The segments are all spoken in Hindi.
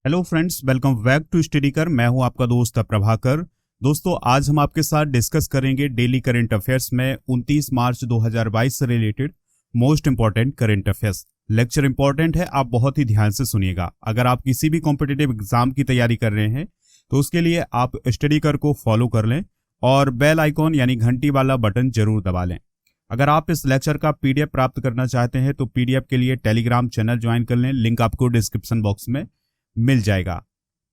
Hello friends, welcome back to study कर। मैं हूं आपका दोस्त प्रभाकर। दोस्तों, आज हम आपके साथ डिस्कस करेंगे डेली करंट अफेयर्स में 29 मार्च 2022 से related most important current affairs. Lecture important है, आप बहुत ही ध्यान से सुनिएगा। अगर आप किसी भी कॉम्पिटिटिव एग्जाम की तैयारी कर रहे हैं तो उसके लिए आप स्टडी कर को फॉलो कर लें और बेल आइकॉन यानी घंटी वाला बटन जरूर दबा लें। अगर आप इस लेक्चर का पीडीएफ प्राप्त करना चाहते हैं तो पीडीएफ के लिए टेलीग्राम चैनल ज्वाइन कर लें, लिंक आपको डिस्क्रिप्शन बॉक्स में मिल जाएगा।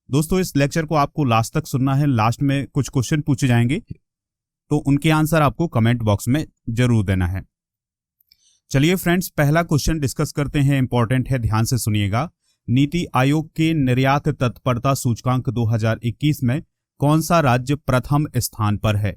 दोस्तों, इस लेक्चर को आपको लास्ट तक सुनना है। लास्ट में कुछ क्वेश्चन पूछे जाएंगे तो उनके आंसर आपको कमेंट बॉक्स में जरूर देना है। चलिए फ्रेंड्स, पहला क्वेश्चन डिस्कस करते हैं, इंपॉर्टेंट है, ध्यान से सुनिएगा। नीति आयोग के निर्यात तत्परता सूचकांक 2021 में कौन सा राज्य प्रथम स्थान पर है?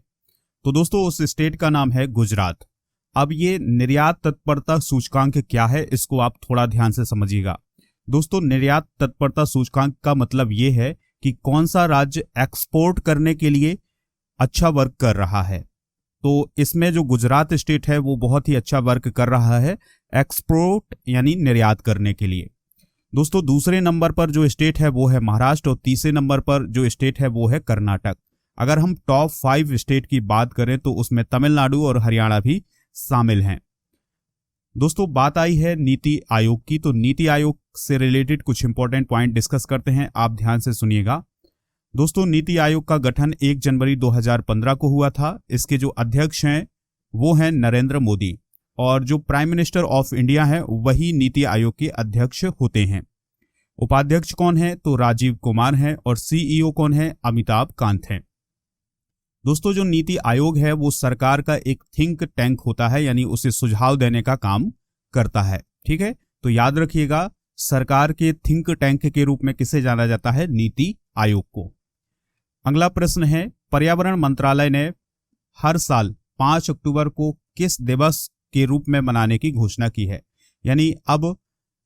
तो दोस्तों, उस स्टेट का नाम है गुजरात। अब ये निर्यात तत्परता सूचकांक क्या है, इसको आप थोड़ा ध्यान से समझिएगा। दोस्तों, निर्यात तत्परता सूचकांक का मतलब यह है कि कौन सा राज्य एक्सपोर्ट करने के लिए अच्छा वर्क कर रहा है। तो इसमें जो गुजरात स्टेट है वो बहुत ही अच्छा वर्क कर रहा है एक्सपोर्ट यानी निर्यात करने के लिए। दोस्तों, दूसरे नंबर पर जो स्टेट है वो है महाराष्ट्र और तीसरे नंबर पर जो स्टेट है वो है कर्नाटक। अगर हम टॉप 5 स्टेट की बात करें तो उसमें तमिलनाडु और हरियाणा भी शामिल हैं। दोस्तों, बात आई है नीति आयोग की, तो नीति आयोग से रिलेटेड कुछ इंपॉर्टेंट पॉइंट डिस्कस करते हैं, आप ध्यान से सुनिएगा। दोस्तों, नीति आयोग का गठन 1 जनवरी 2015 को हुआ था। इसके जो अध्यक्ष हैं वो हैं नरेंद्र मोदी और जो प्राइम मिनिस्टर ऑफ इंडिया है वही नीति आयोग के अध्यक्ष होते हैं। उपाध्यक्ष कौन है? तो राजीव कुमार हैं और सीईओ कौन है? अमिताभ कांत हैं। दोस्तों, जो नीति आयोग है वो सरकार का एक थिंक टैंक होता है, यानी उसे सुझाव देने का काम करता है। ठीक है, तो याद रखिएगा, सरकार के थिंक टैंक के रूप में किसे जाना जाता है? नीति आयोग को। अगला प्रश्न है, पर्यावरण मंत्रालय ने हर साल 5 अक्टूबर को किस दिवस के रूप में मनाने की घोषणा की है? यानी अब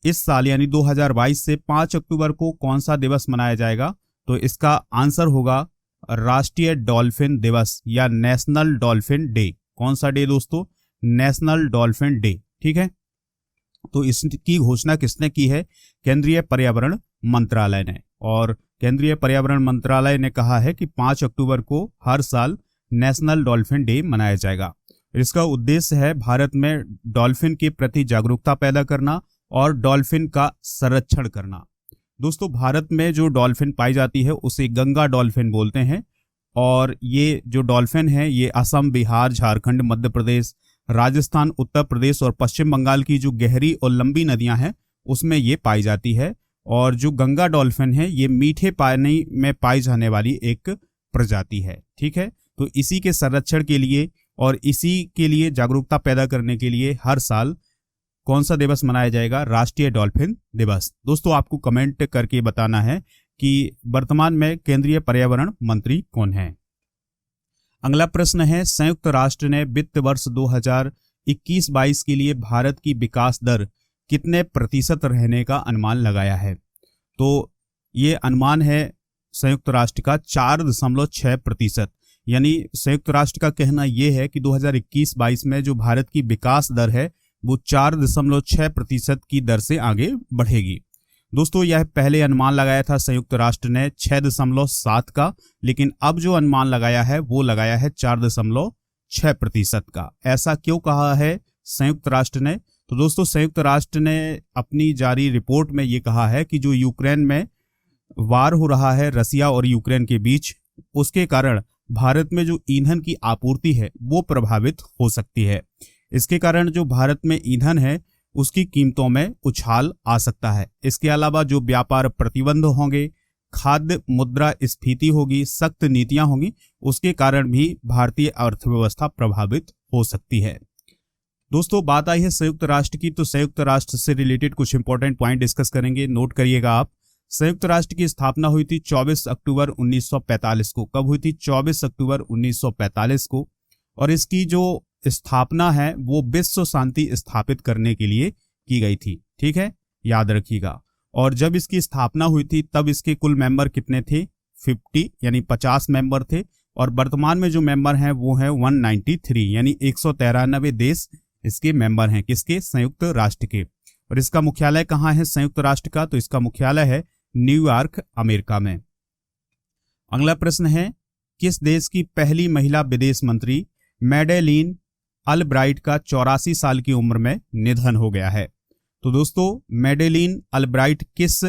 इस साल यानी 2022 से 5 अक्टूबर को कौन सा दिवस मनाया जाएगा? तो इसका आंसर होगा राष्ट्रीय डॉल्फिन दिवस या नेशनल डॉल्फिन डे। कौन सा डे दोस्तों? National dolphin day. ठीक है, तो इसकी घोषणा किसने की है? केंद्रीय पर्यावरण मंत्रालय ने। और केंद्रीय पर्यावरण मंत्रालय ने कहा है कि 5 अक्टूबर को हर साल नेशनल डॉल्फिन डे मनाया जाएगा। इसका उद्देश्य है भारत में डॉल्फिन के प्रति जागरूकता पैदा करना और डॉल्फिन का संरक्षण करना। दोस्तों, भारत में जो डॉल्फिन पाई जाती है उसे गंगा डॉल्फिन बोलते हैं और ये जो डॉल्फिन है ये असम, बिहार, झारखंड, मध्य प्रदेश, राजस्थान, उत्तर प्रदेश और पश्चिम बंगाल की जो गहरी और लंबी नदियां हैं उसमें ये पाई जाती है। और जो गंगा डॉल्फिन है ये मीठे पानी में पाई जाने वाली एक प्रजाति है। ठीक है, तो इसी के संरक्षण के लिए और इसी के लिए जागरूकता पैदा करने के लिए हर साल कौन सा दिवस मनाया जाएगा? राष्ट्रीय डॉल्फिन दिवस। दोस्तों, आपको कमेंट करके बताना है कि वर्तमान में केंद्रीय पर्यावरण मंत्री कौन है। अगला प्रश्न है, संयुक्त राष्ट्र ने वित्त वर्ष 2021-22 के लिए भारत की विकास दर कितने प्रतिशत रहने का अनुमान लगाया है? तो ये अनुमान है संयुक्त राष्ट्र का 4.6%। यानी संयुक्त राष्ट्र का कहना यह है कि 2021-22 में जो भारत की विकास दर है वो 4.6% की दर से आगे बढ़ेगी। दोस्तों, यह पहले अनुमान लगाया था संयुक्त राष्ट्र ने 6.7 का, लेकिन अब जो अनुमान लगाया है वो लगाया है 4.6% का। ऐसा क्यों कहा है संयुक्त राष्ट्र ने? तो दोस्तों, संयुक्त राष्ट्र ने अपनी जारी रिपोर्ट में ये कहा है कि जो यूक्रेन में वार हो रहा है रसिया और यूक्रेन के बीच, उसके कारण भारत में जो ईंधन की आपूर्ति है वो प्रभावित हो सकती है। इसके कारण जो भारत में ईंधन है उसकी कीमतों में उछाल आ सकता है। इसके अलावा जो व्यापार प्रतिबंध होंगे, खाद्य मुद्रा स्फीति होगी, सख्त नीतियां होंगी, उसके कारण भी भारतीय अर्थव्यवस्था प्रभावित हो सकती है। दोस्तों, बात आई है संयुक्त राष्ट्र की, तो संयुक्त राष्ट्र से रिलेटेड कुछ इंपॉर्टेंट पॉइंट डिस्कस करेंगे, नोट करिएगा आप। संयुक्त राष्ट्र की स्थापना हुई थी 24 अक्टूबर 1945 को। कब हुई थी? 24 अक्टूबर 1945 को। और इसकी जो स्थापना है वो विश्व शांति स्थापित करने के लिए की गई थी। ठीक है, याद रखिएगा। और जब इसकी स्थापना हुई थी तब इसके कुल मेंबर कितने थे? 50 यानी 50 मेंबर थे। और वर्तमान में जो मेंबर हैं वो है 193 यानी 193 देश इसके मेंबर हैं। किसके? संयुक्त राष्ट्र के। और इसका मुख्यालय कहाँ है संयुक्त राष्ट्र का? तो इसका मुख्यालय है न्यूयॉर्क, अमेरिका में। अगला प्रश्न है, किस देश की पहली महिला विदेश मंत्री मैडेलीन अल्ब्राइट का 84 साल की उम्र में निधन हो गया है? तो दोस्तों, मैडेलीन अल्ब्राइट किस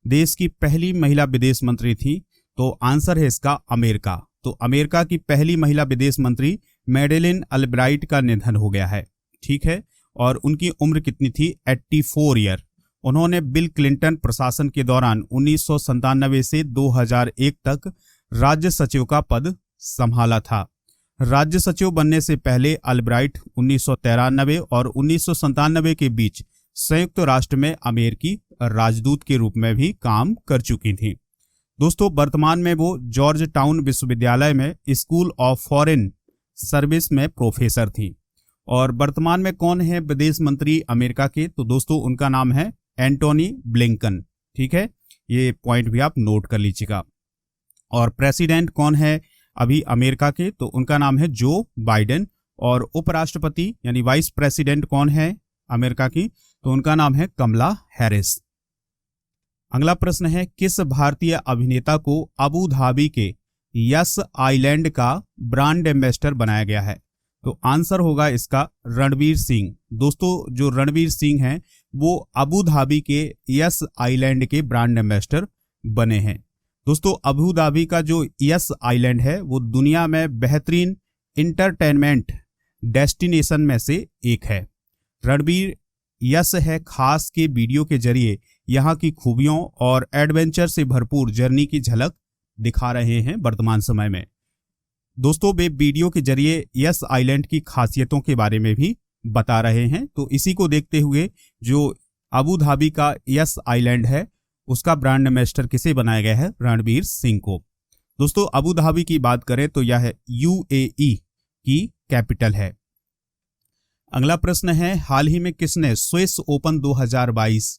देश की पहली महिला विदेश मंत्री थी? तो आंसर है इसका अमेरिका। तो अमेरिका की पहली महिला विदेश मंत्री मैडेलीन अल्ब्राइट का निधन हो गया है, ठीक है। और उनकी उम्र कितनी थी? 84 ईयर। उन्होंने बिल क्लिंटन प्रशासन के दौरान 1997 से 2001 तक राज्य सचिव का पद संभाला था। राज्य सचिव बनने से पहले अल्ब्राइट 1993 और 1997 के बीच संयुक्त राष्ट्र में अमेरिकी राजदूत के रूप में भी काम कर चुकी थी। दोस्तों, वर्तमान में वो जॉर्ज टाउन विश्वविद्यालय में स्कूल ऑफ फॉरेन सर्विस में प्रोफेसर थी। और वर्तमान में कौन है विदेश मंत्री अमेरिका के? तो दोस्तों, उनका नाम है एंटोनी ब्लिंकन, ठीक है। ये पॉइंट भी आप नोट कर लीजिएगा। और प्रेसिडेंट कौन है अभी अमेरिका के? तो उनका नाम है जो बाइडेन। और उपराष्ट्रपति यानी वाइस प्रेसिडेंट कौन है अमेरिका की? तो उनका नाम है कमला हैरिस। अगला प्रश्न है, किस भारतीय अभिनेता को अबू धाबी के यस आइलैंड का ब्रांड एम्बेसडर बनाया गया है? तो आंसर होगा इसका रणवीर सिंह। दोस्तों, जो रणवीर सिंह हैं वो अबू धाबी के यस आइलैंड के ब्रांड एम्बेसडर बने हैं। दोस्तों, अबू धाबी का जो यस आइलैंड है वो दुनिया में बेहतरीन इंटरटेनमेंट डेस्टिनेशन में से एक है। रणवीर यस है खास के वीडियो के जरिए यहाँ की खूबियों और एडवेंचर से भरपूर जर्नी की झलक दिखा रहे हैं वर्तमान समय में। दोस्तों, वे वीडियो के जरिए यस आइलैंड की खासियतों के बारे में भी बता रहे हैं। तो इसी को देखते हुए जो अबू धाबी का यस आइलैंड है उसका ब्रांड एम्बेसडर किसे बनाया गया है? रणवीर सिंह को। दोस्तों, अबू धाबी की बात करें तो यह यूएई की कैपिटल है। अगला प्रश्न है, हाल ही में किसने स्विस ओपन 2022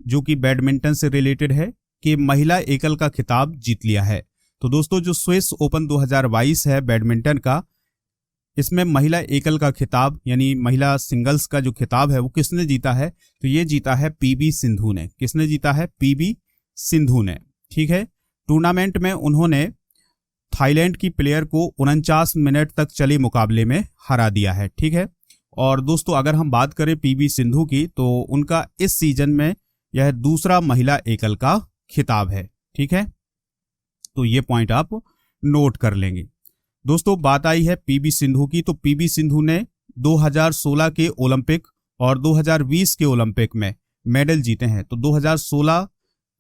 जो कि बैडमिंटन से रिलेटेड है कि महिला एकल का खिताब जीत लिया है? तो दोस्तों, जो स्विस ओपन 2022 है बैडमिंटन का, इसमें महिला एकल का खिताब यानी महिला सिंगल्स का जो खिताब है वो किसने जीता है? तो ये जीता है पीवी सिंधु ने। किसने जीता है? पीवी सिंधु ने, ठीक है। टूर्नामेंट में उन्होंने थाईलैंड की प्लेयर को 49 मिनट तक चले मुकाबले में हरा दिया है, ठीक है। और दोस्तों, अगर हम बात करें पीवी सिंधु की तो उनका इस सीजन में यह दूसरा महिला एकल का खिताब है, ठीक है। तो ये पॉइंट आप नोट कर लेंगे। दोस्तों, बात आई है पीवी सिंधु की, तो पीवी सिंधु ने 2016 के ओलंपिक और 2020 के ओलंपिक में मेडल जीते हैं। तो 2016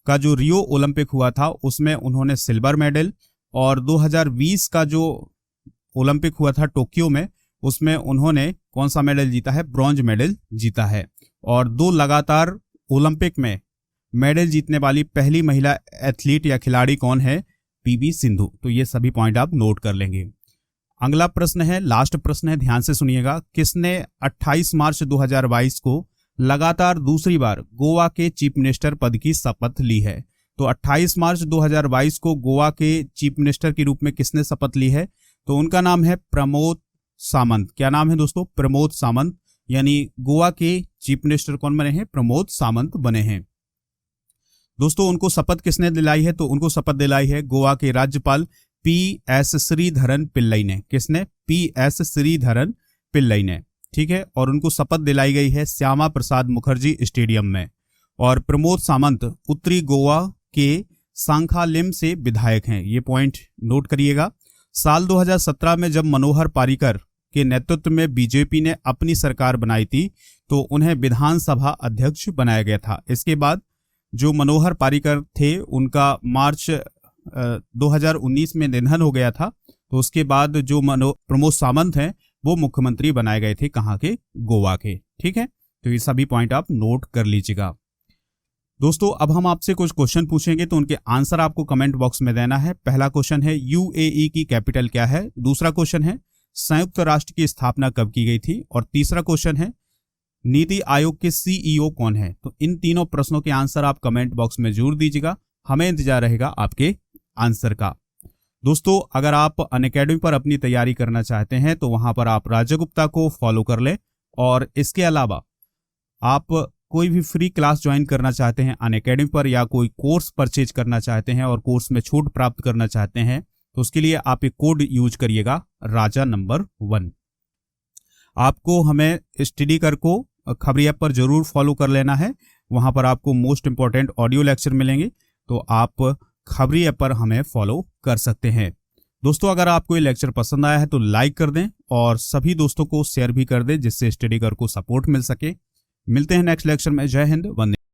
का जो रियो ओलंपिक हुआ था उसमें उन्होंने सिल्वर मेडल, और 2020 का जो ओलंपिक हुआ था टोक्यो में उसमें उन्होंने कौन सा मेडल जीता है? ब्रॉन्ज मेडल जीता है। और 2 लगातार ओलंपिक में मेडल जीतने वाली पहली महिला एथलीट या खिलाड़ी कौन है? पीवी सिंधु। तो ये सभी पॉइंट आप नोट कर लेंगे। अगला प्रश्न है, लास्ट प्रश्न है, ध्यान से सुनिएगा। किसने 28 मार्च 2022 को लगातार दूसरी बार गोवा के चीफ मिनिस्टर पद की शपथ ली है? तो 28 मार्च 2022 को गोवा के चीफ मिनिस्टर के रूप में किसने शपथ ली है? तो उनका नाम है प्रमोद सावंत। क्या नाम है दोस्तों? प्रमोद सावंत। यानी गोवा के चीफ मिनिस्टर कौन बने हैं? प्रमोद सावंत बने हैं। दोस्तों, उनको शपथ किसने दिलाई है? तो उनको शपथ दिलाई है गोवा के राज्यपाल पी.एस. श्रीधरन पिल्लई ने। किसने? पी.एस. श्रीधरन पिल्लई ने, ठीक है। और उनको शपथ दिलाई गई है श्यामा प्रसाद मुखर्जी स्टेडियम में। और प्रमोद सावंत उत्तरी गोवा के सांखालिम से विधायक हैं। ये पॉइंट नोट करिएगा। साल 2017 में जब मनोहर पारिकर के नेतृत्व में बीजेपी ने अपनी सरकार बनाई थी तो उन्हें विधानसभा अध्यक्ष बनाया गया था। इसके बाद जो मनोहर पारिकर थे उनका मार्च 2019 में निधन हो गया था। तो उसके बाद जो प्रमोद सावंत हैं वो मुख्यमंत्री बनाए गए थे, कहाँ के? गोवा के, ठीक है। तो ये सभी पॉइंट आप नोट कर लीजिएगा। दोस्तों, अब हम आपसे कुछ क्वेश्चन पूछेंगे तो उनके आंसर आपको कमेंट बॉक्स में देना है। पहला क्वेश्चन है यूएई की कैपिटल क्या है? दूसरा क्वेश्चन है संयुक्त राष्ट्र की स्थापना कब की गई थी? और तीसरा क्वेश्चन है नीति आयोग के सीईओ कौन है? तो इन तीनों प्रश्नों के आंसर आप कमेंट बॉक्स में जरूर दीजिएगा, हमें इंतजार रहेगा आपके आंसर का। दोस्तों, अगर आप अनअकैडमी पर अपनी तैयारी करना चाहते हैं तो वहां पर आप राजा गुप्ता को फॉलो कर लें। और इसके अलावा आप कोई भी फ्री क्लास ज्वाइन करना चाहते हैं अनअकैडमी पर, या कोई कोर्स परचेज करना चाहते हैं और कोर्स में छूट प्राप्त करना चाहते हैं, तो उसके लिए आप एक कोड यूज करिएगा, राजा नंबर 1। आपको हमें स्टडीकर को खबरी ऐप पर जरूर फॉलो कर लेना है। वहां पर आपको मोस्ट इंपॉर्टेंट ऑडियो लेक्चर मिलेंगे, तो आप खबरी ऐप पर हमें फॉलो कर सकते हैं। दोस्तों, अगर आपको ये लेक्चर पसंद आया है तो लाइक कर दें और सभी दोस्तों को शेयर भी कर दें, जिससे स्टडीकर को सपोर्ट मिल सके। मिलते हैं नेक्स्ट लेक्चर में। जय हिंद, वंदे।